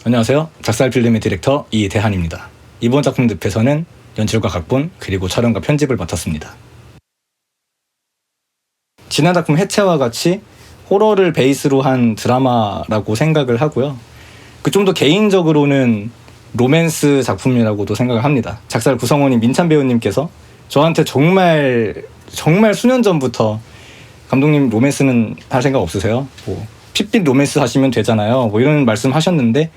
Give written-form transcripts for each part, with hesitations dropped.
안녕하세요. 작살필름의 디렉터 이대한입니다. 이번 작품 늪에서는 연출과 각본 그리고 촬영과 편집을 맡았습니다. 지난 작품 해체와 같이 호러를 베이스로 한 드라마라고 생각을 하고요. 좀 더 개인적으로는 로맨스 작품이라고도 생각을 합니다. 작살 구성원인 민찬 배우님께서 저한테 정말 수년 전부터 감독님 로맨스는 할 생각 없으세요? 핏빛 로맨스 하시면 되잖아요. 이런 말씀 하셨는데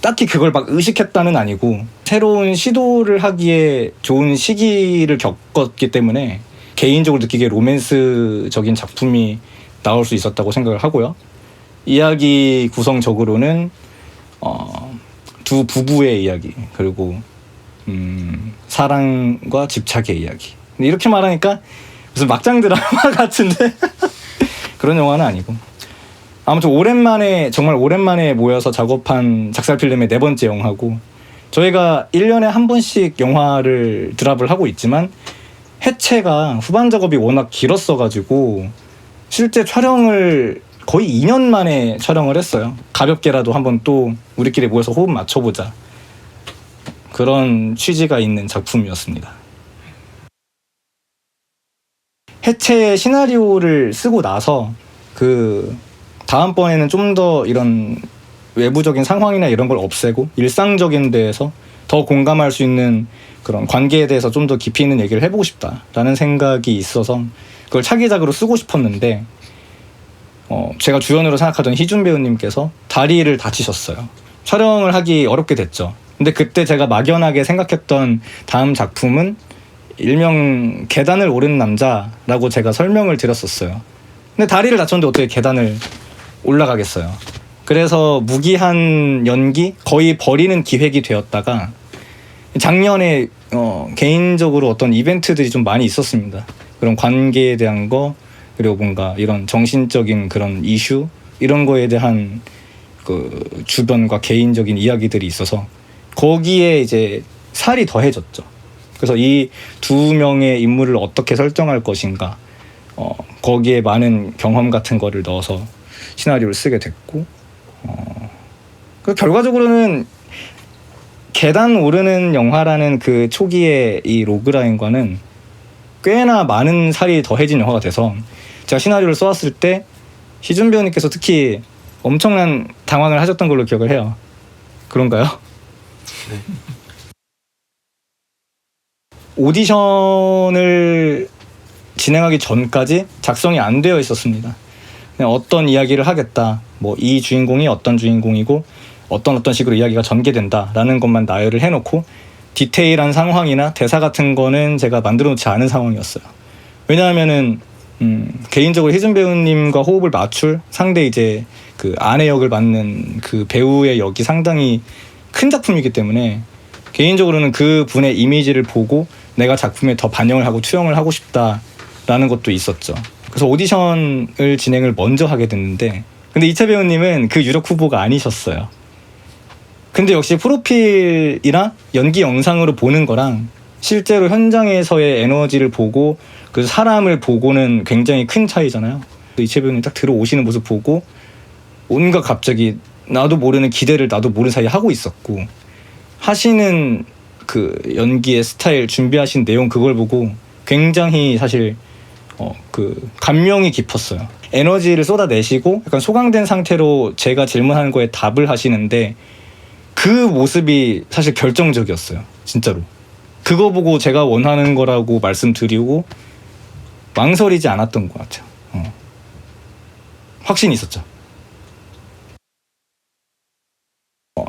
딱히 그걸 막 의식했다는 아니고 새로운 시도를 하기에 좋은 시기를 겪었기 때문에 개인적으로 느끼기에 로맨스적인 작품이 나올 수 있었다고 생각을 하고요. 이야기 구성적으로는 두 부부의 이야기 그리고 사랑과 집착의 이야기. 근데 이렇게 말하니까 무슨 막장 드라마 같은데 그런 영화는 아니고 아무튼 정말 오랜만에 모여서 작업한 작살필름의 4번째 영화고 저희가 1년에 한 번씩 영화를 드랍을 하고 있지만 해체가 후반 작업이 워낙 길었어가지고 실제 촬영을 거의 2년 만에 촬영을 했어요. 가볍게라도 한번 또 우리끼리 모여서 호흡 맞춰보자. 그런 취지가 있는 작품이었습니다. 해체의 시나리오를 쓰고 나서 다음번에는 좀 더 이런 외부적인 상황이나 이런 걸 없애고 일상적인 데에서 더 공감할 수 있는 그런 관계에 대해서 좀 더 깊이 있는 얘기를 해보고 싶다라는 생각이 있어서 그걸 차기작으로 쓰고 싶었는데 제가 주연으로 생각하던 희준 배우님께서 다리를 다치셨어요. 촬영을 하기 어렵게 됐죠. 근데 그때 제가 막연하게 생각했던 다음 작품은 일명 계단을 오르는 남자라고 제가 설명을 드렸었어요. 근데 다리를 다쳤는데 어떻게 계단을 올라가겠어요. 그래서 무기한 연기 거의 버리는 기획이 되었다가 작년에 개인적으로 어떤 이벤트들이 좀 많이 있었습니다. 그런 관계에 대한 거 그리고 뭔가 이런 정신적인 그런 이슈 이런 거에 대한 그 주변과 개인적인 이야기들이 있어서 거기에 이제 살이 더해졌죠. 그래서 이 두 명의 인물을 어떻게 설정할 것인가 거기에 많은 경험 같은 거를 넣어서 시나리오를 쓰게 됐고 결과적으로는 계단 오르는 영화라는 그 초기의 이 로그라인과는 꽤나 많은 살이 더해진 영화가 돼서 제가 시나리오를 써왔을 때 희준 배우님께서 특히 엄청난 당황을 하셨던 걸로 기억을 해요. 그런가요? 네. 오디션을 진행하기 전까지 작성이 안 되어 있었습니다. 그냥 어떤 이야기를 하겠다. 이 주인공이 어떤 주인공이고 어떤 식으로 이야기가 전개된다라는 것만 나열을 해놓고 디테일한 상황이나 대사 같은 거는 제가 만들어 놓지 않은 상황이었어요. 왜냐하면은 개인적으로 희준 배우님과 호흡을 맞출 상대 이제 그 아내 역을 맡는 그 배우의 역이 상당히 큰 작품이기 때문에 개인적으로는 그 분의 이미지를 보고 내가 작품에 더 반영을 하고 투영을 하고 싶다라는 것도 있었죠. 그래서 오디션을 진행을 먼저 하게 됐는데 근데 이차 배우님은 그 유력 후보가 아니셨어요. 근데 역시 프로필이나 연기 영상으로 보는 거랑 실제로 현장에서의 에너지를 보고 그 사람을 보고는 굉장히 큰 차이잖아요. 이차 배우님 딱 들어오시는 모습 보고 온갖 갑자기 나도 모르는 기대를 나도 모르는 사이에 하고 있었고 하시는 그 연기의 스타일 준비하신 내용 그걸 보고 굉장히 사실 그 감명이 깊었어요. 에너지를 쏟아내시고 약간 소강된 상태로 제가 질문하는 거에 답을 하시는데 그 모습이 사실 결정적이었어요. 진짜로. 그거 보고 제가 원하는 거라고 말씀드리고 망설이지 않았던 것 같아요. 확신이 있었죠.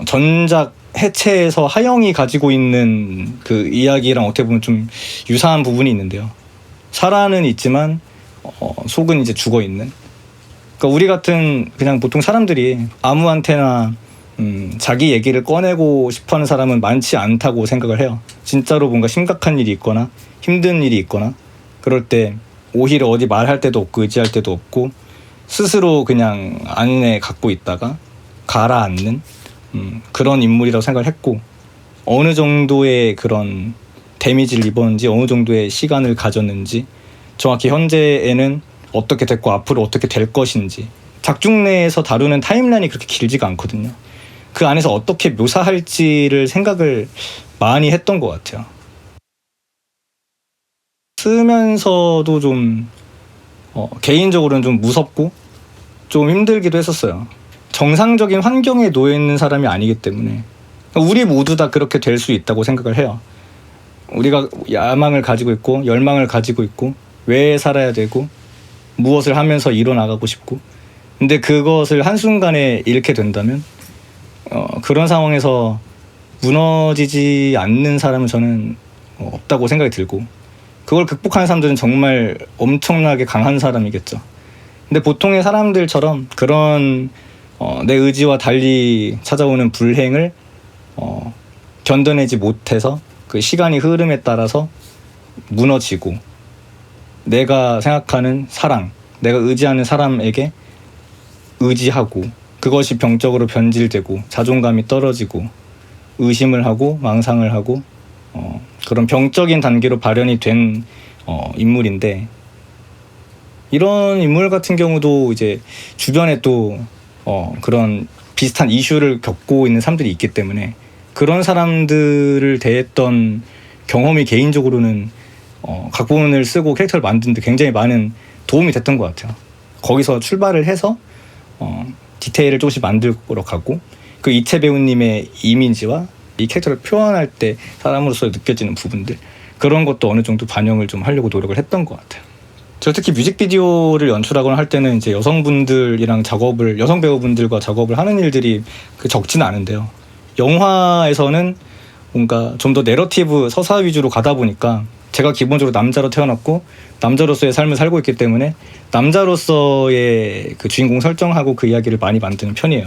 전작 해체에서 하영이 가지고 있는 그 이야기랑 어떻게 보면 좀 유사한 부분이 있는데요. 살아는 있지만 속은 이제 죽어 있는. 그러니까 우리 같은 그냥 보통 사람들이 아무한테나 자기 얘기를 꺼내고 싶어하는 사람은 많지 않다고 생각을 해요. 진짜로 뭔가 심각한 일이 있거나 힘든 일이 있거나 그럴 때 오히려 어디 말할 데도 없고 의지할 데도 없고 스스로 그냥 안에 갖고 있다가 가라앉는 그런 인물이라고 생각을 했고 어느 정도의 그런 데미지를 입었는지 어느 정도의 시간을 가졌는지 정확히 현재에는 어떻게 됐고 앞으로 어떻게 될 것인지 작중 내에서 다루는 타임라인이 그렇게 길지가 않거든요. 그 안에서 어떻게 묘사할지를 생각을 많이 했던 것 같아요. 쓰면서도 좀 개인적으로는 좀 무섭고 좀 힘들기도 했었어요. 정상적인 환경에 놓여 있는 사람이 아니기 때문에 우리 모두 다 그렇게 될 수 있다고 생각을 해요. 우리가 야망을 가지고 있고 열망을 가지고 있고 왜 살아야 되고 무엇을 하면서 이뤄나가고 싶고 근데 그것을 한순간에 잃게 된다면 그런 상황에서 무너지지 않는 사람은 저는 없다고 생각이 들고 그걸 극복하는 사람들은 정말 엄청나게 강한 사람이겠죠. 근데 보통의 사람들처럼 그런 내 의지와 달리 찾아오는 불행을 견뎌내지 못해서 그 시간이 흐름에 따라서 무너지고 내가 생각하는 사랑, 내가 의지하는 사람에게 의지하고 그것이 병적으로 변질되고 자존감이 떨어지고 의심을 하고 망상을 하고 그런 병적인 단계로 발현이 된 인물인데 이런 인물 같은 경우도 이제 주변에 또 그런 비슷한 이슈를 겪고 있는 사람들이 있기 때문에 그런 사람들을 대했던 경험이 개인적으로는 각본을 쓰고 캐릭터를 만드는데 굉장히 많은 도움이 됐던 것 같아요. 거기서 출발을 해서 디테일을 조금씩 만들어 가고 그 이채 배우님의 이미지와 이 캐릭터를 표현할 때 사람으로서 느껴지는 부분들 그런 것도 어느 정도 반영을 좀 하려고 노력을 했던 것 같아요. 저 특히 뮤직비디오를 연출하거나 할 때는 이제 여성분들이랑 여성 배우분들과 작업을 하는 일들이 적지는 않은데요. 영화에서는 뭔가 좀 더 내러티브 서사 위주로 가다 보니까 제가 기본적으로 남자로 태어났고 남자로서의 삶을 살고 있기 때문에 남자로서의 그 주인공 설정하고 그 이야기를 많이 만드는 편이에요.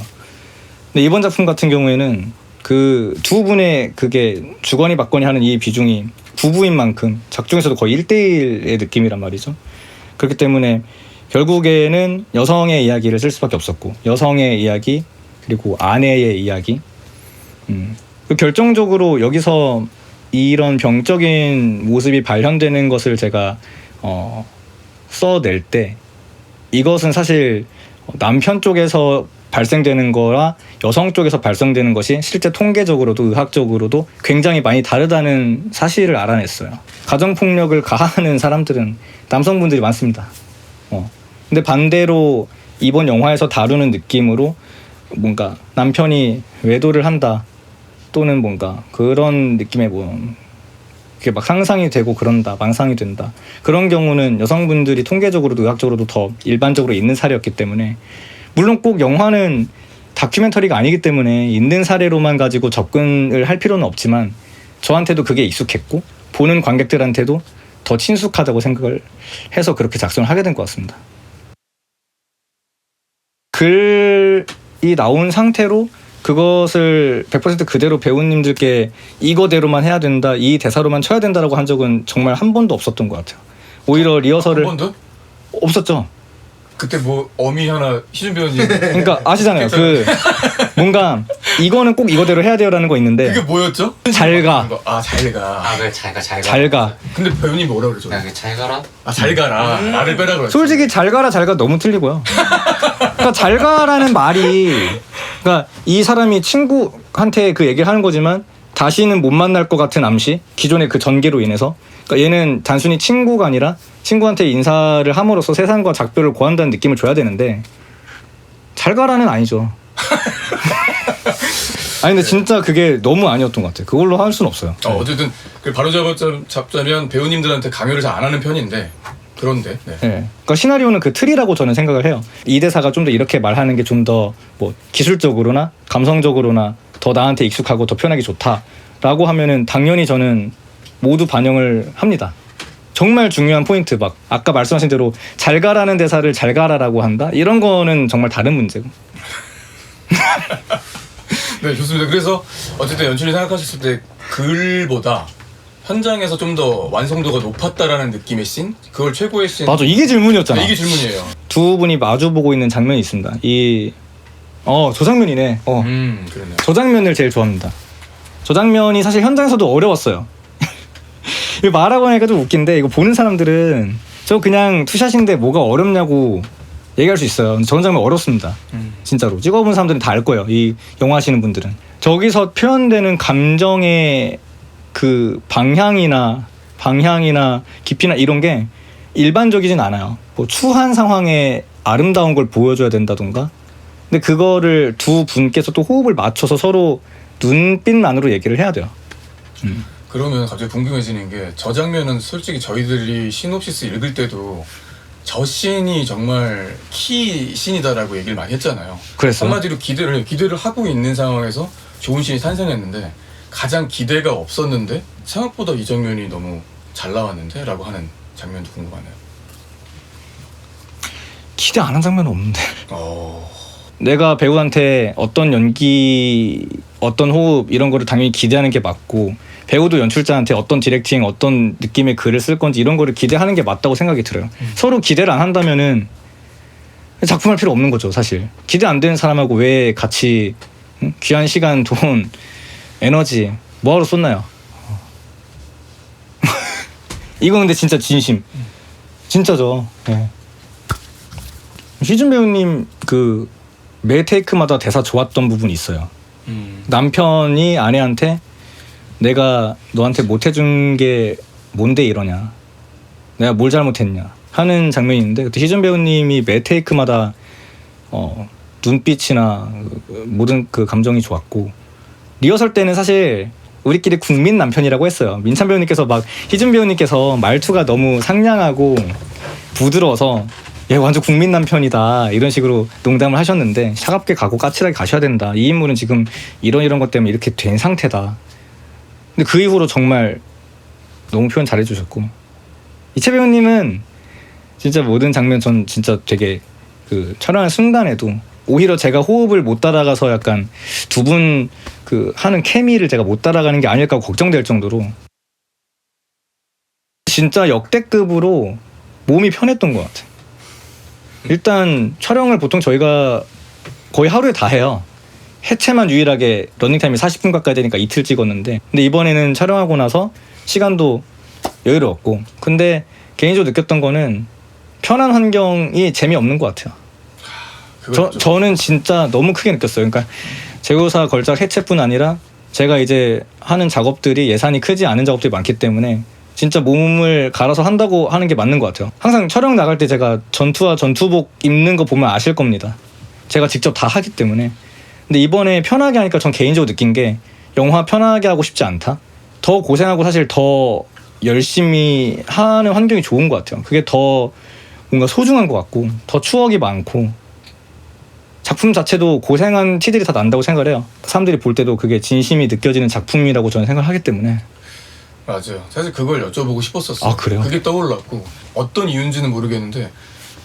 근데 이번 작품 같은 경우에는 그 두 분의 그게 주거니 받거니 하는 이 비중이 부부인 만큼 작중에서도 거의 1대1의 느낌이란 말이죠. 그렇기 때문에 결국에는 여성의 이야기를 쓸 수밖에 없었고 여성의 이야기 그리고 아내의 이야기 결정적으로 여기서 이런 병적인 모습이 발현되는 것을 제가 써낼 때 이것은 사실 남편 쪽에서 발생되는 거라 여성 쪽에서 발생되는 것이 실제 통계적으로도 의학적으로도 굉장히 많이 다르다는 사실을 알아냈어요. 가정폭력을 가하는 사람들은 남성분들이 많습니다. 근데 반대로 이번 영화에서 다루는 느낌으로 뭔가 남편이 외도를 한다 또는 뭔가 그런 느낌의 그게 막 상상이 되고 그런다 망상이 된다 그런 경우는 여성분들이 통계적으로도 의학적으로도 더 일반적으로 있는 사례였기 때문에 물론 꼭 영화는 다큐멘터리가 아니기 때문에 있는 사례로만 가지고 접근을 할 필요는 없지만 저한테도 그게 익숙했고 보는 관객들한테도 더 친숙하다고 생각을 해서 그렇게 작성을 하게 된 것 같습니다. 글이 나온 상태로 그것을 100% 그대로 배우님들께 이거대로만 해야 된다 이 대사로만 쳐야 된다라고 한 적은 정말 한 번도 없었던 것 같아요. 오히려 리허설을 한 번도? 없었죠. 그때 뭐 어미 하나 희준 배우님 그러니까 아시잖아요. 그 뭔가 이거는 꼭 이거대로 해야 돼요라는 거 있는데 그게 뭐였죠? 잘가. 잘가. 그래 잘가. 잘가. 근데 배우님 뭐라 그러죠? 야, 잘 가라. 잘가라. 나를 빼라 그랬죠. 솔직히 잘가라 잘가 너무 틀리고요. 그러니까 잘가라는 말이 그러니까 이 사람이 친구한테 그 얘기를 하는 거지만 다시는 못 만날 것 같은 암시 기존의 그 전개로 인해서 그러니까 얘는 단순히 친구가 아니라 친구한테 인사를 함으로써 세상과 작별을 고한다는 느낌을 줘야 되는데 잘가라는 아니죠. 아니 근데 진짜 그게 너무 아니었던 것 같아요. 그걸로 할 수는 없어요. 어쨌든 바로 잡자면 배우님들한테 강요를 잘 안 하는 편인데 그런데 네. 그러니까 시나리오는 그 틀이라고 저는 생각을 해요. 이 대사가 좀 더 이렇게 말하는 게 좀 더 뭐 기술적으로나 감성적으로나 더 나한테 익숙하고 더 표현하기 좋다라고 하면은 당연히 저는 모두 반영을 합니다. 정말 중요한 포인트 막 아까 말씀하신 대로 잘 가라는 대사를 잘 가라라고 한다? 이런 거는 정말 다른 문제고. 네 좋습니다. 그래서 어쨌든 연출이 생각하셨을 때 글보다 현장에서 좀 더 완성도가 높았다라는 느낌의 씬? 그걸 최고의 씬? 맞아 이게 질문이었잖아. 네, 이게 질문이에요. 두 분이 마주보고 있는 장면이 있습니다. 저 장면이네. 그러네요. 저 장면을 제일 좋아합니다. 저 장면이 사실 현장에서도 어려웠어요. 이거 말하고 하니까 좀 웃긴데 이거 보는 사람들은 저 그냥 투샷인데 뭐가 어렵냐고 얘기할 수 있어요. 근데 저런 장면 어렵습니다. 진짜로 찍어본 사람들은 다 알 거예요. 이 영화 하시는 분들은. 저기서 표현되는 감정의 그 방향이나 깊이나 이런 게 일반적이진 않아요. 뭐 추한 상황에 아름다운 걸 보여줘야 된다던가. 근데 그거를 두 분께서 또 호흡을 맞춰서 서로 눈빛만으로 얘기를 해야 돼요. 그러면 갑자기 궁금해지는 게 저 장면은 솔직히 저희들이 시놉시스 읽을 때도 저 씬이 정말 키 씬이다라고 얘기를 많이 했잖아요. 그랬어요? 한마디로 기대를 하고 있는 상황에서 좋은 씬이 탄생했는데 가장 기대가 없었는데 생각보다 이 장면이 너무 잘 나왔는데 라고 하는 장면도 궁금하네요. 기대 안 한 장면은 없는데. 어... 내가 배우한테 어떤 연기, 어떤 호흡 이런 거를 당연히 기대하는 게 맞고 배우도 연출자한테 어떤 디렉팅, 어떤 느낌의 글을 쓸 건지 이런 거를 기대하는 게 맞다고 생각이 들어요. 서로 기대를 안 한다면은 작품할 필요 없는 거죠, 사실. 기대 안 되는 사람하고 왜 같이 귀한 시간, 돈, 에너지 뭐하러 쏟나요? 이거 근데 진짜 진심. 진짜죠. 네. 희준 배우님 그 매 테이크마다 대사 좋았던 부분이 있어요. 남편이 아내한테 내가 너한테 못 해준 게 뭔데 이러냐, 내가 뭘 잘못했냐 하는 장면이 있는데 그때 희준 배우님이 매 테이크마다 눈빛이나 모든 그 감정이 좋았고 리허설 때는 사실 우리끼리 국민 남편이라고 했어요. 민찬 배우님께서 막 희준 배우님께서 말투가 너무 상냥하고 부드러워서 얘 완전 국민 남편이다 이런 식으로 농담을 하셨는데 차갑게 가고 까칠하게 가셔야 된다. 이 인물은 지금 이런 것 때문에 이렇게 된 상태다. 근데 그 이후로 정말 너무 표현 잘해주셨고 이채 배우님은 진짜 모든 장면 전 진짜 되게 그 촬영하는 순간에도 오히려 제가 호흡을 못 따라가서 약간 두 분 그 하는 케미를 제가 못 따라가는 게 아닐까 걱정될 정도로 진짜 역대급으로 몸이 편했던 것 같아요. 일단 촬영을 보통 저희가 거의 하루에 다 해요. 해체만 유일하게 러닝타임이 40분 가까이 되니까 이틀 찍었는데 근데 이번에는 촬영하고 나서 시간도 여유로웠고 근데 개인적으로 느꼈던 거는 편한 환경이 재미없는 것 같아요. 저는 진짜 너무 크게 느꼈어요. 그러니까 재고사 걸작 해체뿐 아니라 제가 이제 하는 작업들이 예산이 크지 않은 작업들이 많기 때문에 진짜 몸을 갈아서 한다고 하는 게 맞는 것 같아요. 항상 촬영 나갈 때 제가 전투와 전투복 입는 거 보면 아실 겁니다. 제가 직접 다 하기 때문에. 근데 이번에 편하게 하니까 전 개인적으로 느낀 게 영화 편하게 하고 싶지 않다. 더 고생하고 사실 더 열심히 하는 환경이 좋은 것 같아요. 그게 더 뭔가 소중한 것 같고 더 추억이 많고 작품 자체도 고생한 티들이 다 난다고 생각을 해요. 사람들이 볼 때도 그게 진심이 느껴지는 작품이라고 저는 생각을 하기 때문에. 맞아요. 사실 그걸 여쭤보고 싶었었어요. 아, 그래요? 그게 떠올랐고 어떤 이유인지는 모르겠는데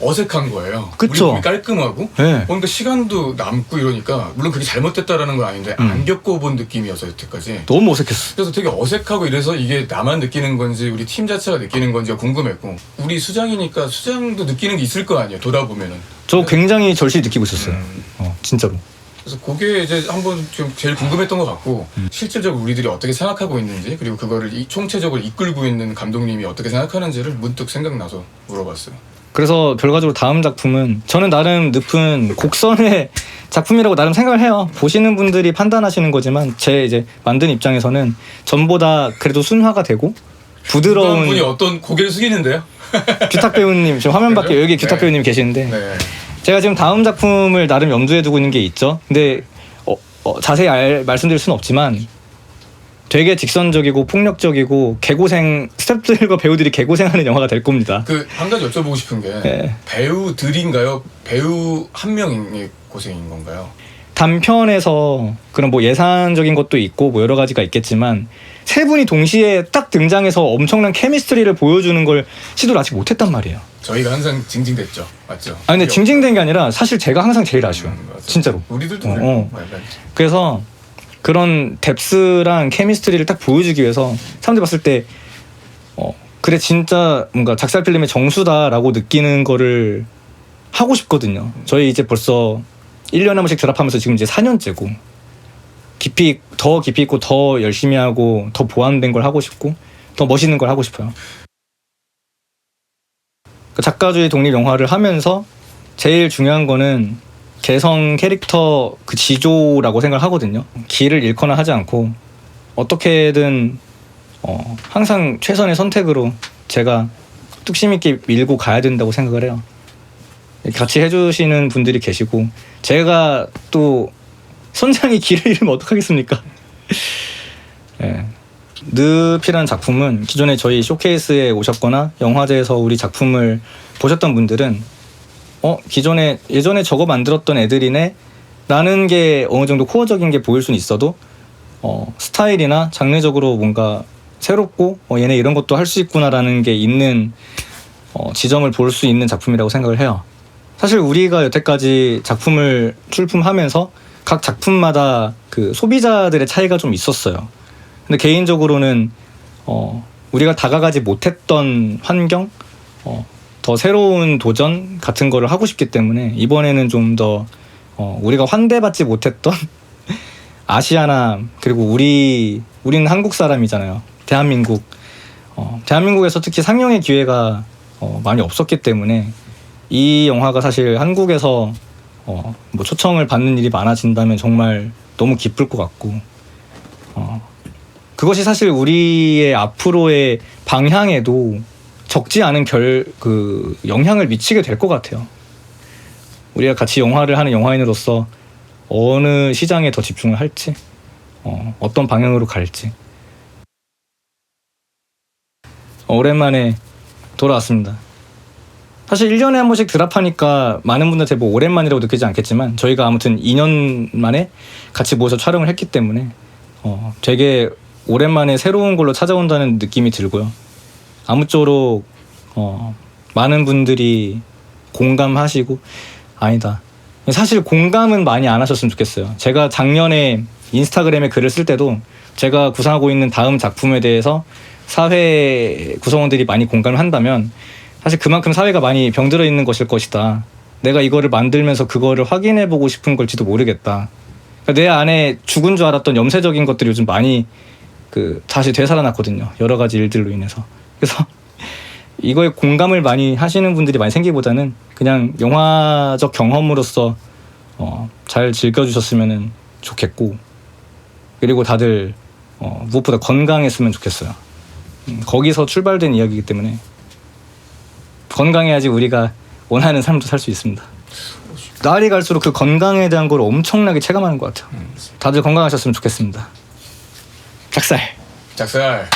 어색한 거예요. 그쵸? 우리 몸이 깔끔하고 네. 그러니까 시간도 남고 이러니까 물론 그게 잘못됐다라는 건 아닌데 안 겪어본 느낌이어서 여태까지 너무 어색했어. 그래서 되게 어색하고 이래서 이게 나만 느끼는 건지 우리 팀 자체가 느끼는 건지가 궁금했고 우리 수장이니까 수장도 느끼는 게 있을 거 아니에요. 돌아보면은 저 굉장히 절실히 느끼고 있었어요. 진짜로. 그래서 그게 이제 한번 좀 제일 궁금했던 것 같고 실질적으로 우리들이 어떻게 생각하고 있는지 그리고 그거를 총체적으로 이끌고 있는 감독님이 어떻게 생각하는지를 문득 생각나서 물어봤어요. 그래서 결과적으로 다음 작품은 저는 나름 늪은 곡선의 작품이라고 나름 생각을 해요. 보시는 분들이 판단하시는 거지만 제 이제 만든 입장에서는 전보다 그래도 순화가 되고 부드러운 분이 어떤 고개를 숙이는데요? 규탁 배우님 지금 화면 밖에 그죠? 여기 규탁 네. 배우님 계시는데 네. 제가 지금 다음 작품을 나름 염두에 두고 있는 게 있죠. 근데 자세히 말씀드릴 수는 없지만 되게 직선적이고 폭력적이고 개고생 스태프들과 배우들이 개고생하는 영화가 될 겁니다. 그 한 가지 여쭤보고 싶은 게 네. 배우들인가요? 배우 한 명의 고생인 건가요? 단편에서 그런 뭐 예산적인 것도 있고 뭐 여러 가지가 있겠지만 세 분이 동시에 딱 등장해서 엄청난 케미스트리를 보여주는 걸 시도를 아직 못했단 말이에요. 저희가 항상 징징댔죠, 맞죠? 아 근데 징징된 게 아니라 사실 제가 항상 제일 아쉬워요. 맞아요. 진짜로. 우리들도 어. 그래요. 그래서 그런 뎁스랑 케미스트리를 딱 보여주기 위해서 사람들이 봤을 때 그래 진짜 뭔가 작살 필름의 정수다라고 느끼는 거를 하고 싶거든요. 저희 이제 벌써 1년에 한 번씩 드랍하면서 지금 이제 4년째고 깊이 있고 더 열심히 하고 더 보완된 걸 하고 싶고 더 멋있는 걸 하고 싶어요. 작가주의 독립 영화를 하면서 제일 중요한 거는 개성 캐릭터 그 지조라고 생각을 하거든요. 길을 잃거나 하지 않고 어떻게든 항상 최선의 선택으로 제가 뚝심 있게 밀고 가야 된다고 생각을 해요. 같이 해주시는 분들이 계시고 제가 또 선장이 길을 잃으면 어떡하겠습니까? 예. 늪이라는 작품은 기존에 저희 쇼케이스에 오셨거나 영화제에서 우리 작품을 보셨던 분들은 예전에 저거 만들었던 애들이네 라는 게 어느 정도 코어적인 게 보일 수는 있어도 스타일이나 장르적으로 뭔가 새롭고 얘네 이런 것도 할 수 있구나라는 게 있는 지점을 볼 수 있는 작품이라고 생각을 해요. 사실 우리가 여태까지 작품을 출품하면서 각 작품마다 그 소비자들의 차이가 좀 있었어요. 근데 개인적으로는 우리가 다가가지 못했던 환경, 더 새로운 도전 같은 거를 하고 싶기 때문에 이번에는 좀 더 우리가 환대받지 못했던 아시아나 그리고 우리는 한국 사람이잖아요. 대한민국에서 특히 상영의 기회가 많이 없었기 때문에 이 영화가 사실 한국에서 뭐 초청을 받는 일이 많아진다면 정말 너무 기쁠 것 같고 그것이 사실 우리의 앞으로의 방향에도 적지 않은 영향을 미치게 될 것 같아요. 우리가 같이 영화를 하는 영화인으로서 어느 시장에 더 집중을 할지, 어떤 방향으로 갈지. 오랜만에 돌아왔습니다. 사실 1년에 한 번씩 드랍하니까 많은 분들한테 뭐 오랜만이라고 느끼지 않겠지만 저희가 아무튼 2년 만에 같이 모여서 촬영을 했기 때문에 되게 오랜만에 새로운 걸로 찾아온다는 느낌이 들고요. 아무쪼록 많은 분들이 공감하시고 아니다. 사실 공감은 많이 안 하셨으면 좋겠어요. 제가 작년에 인스타그램에 글을 쓸 때도 제가 구상하고 있는 다음 작품에 대해서 사회 구성원들이 많이 공감을 한다면 사실 그만큼 사회가 많이 병들어 있는 것일 것이다. 내가 이거를 만들면서 그거를 확인해보고 싶은 걸지도 모르겠다. 그러니까 내 안에 죽은 줄 알았던 염세적인 것들이 요즘 많이 다시 되살아났거든요. 여러 가지 일들로 인해서. 그래서 이거에 공감을 많이 하시는 분들이 많이 생기기보다는 그냥 영화적 경험으로서 잘 즐겨주셨으면 좋겠고 그리고 다들 무엇보다 건강했으면 좋겠어요. 거기서 출발된 이야기이기 때문에 건강해야지 우리가 원하는 삶도 살 수 있습니다. 날이 갈수록 그 건강에 대한 걸 엄청나게 체감하는 것 같아요. 다들 건강하셨으면 좋겠습니다. 작살.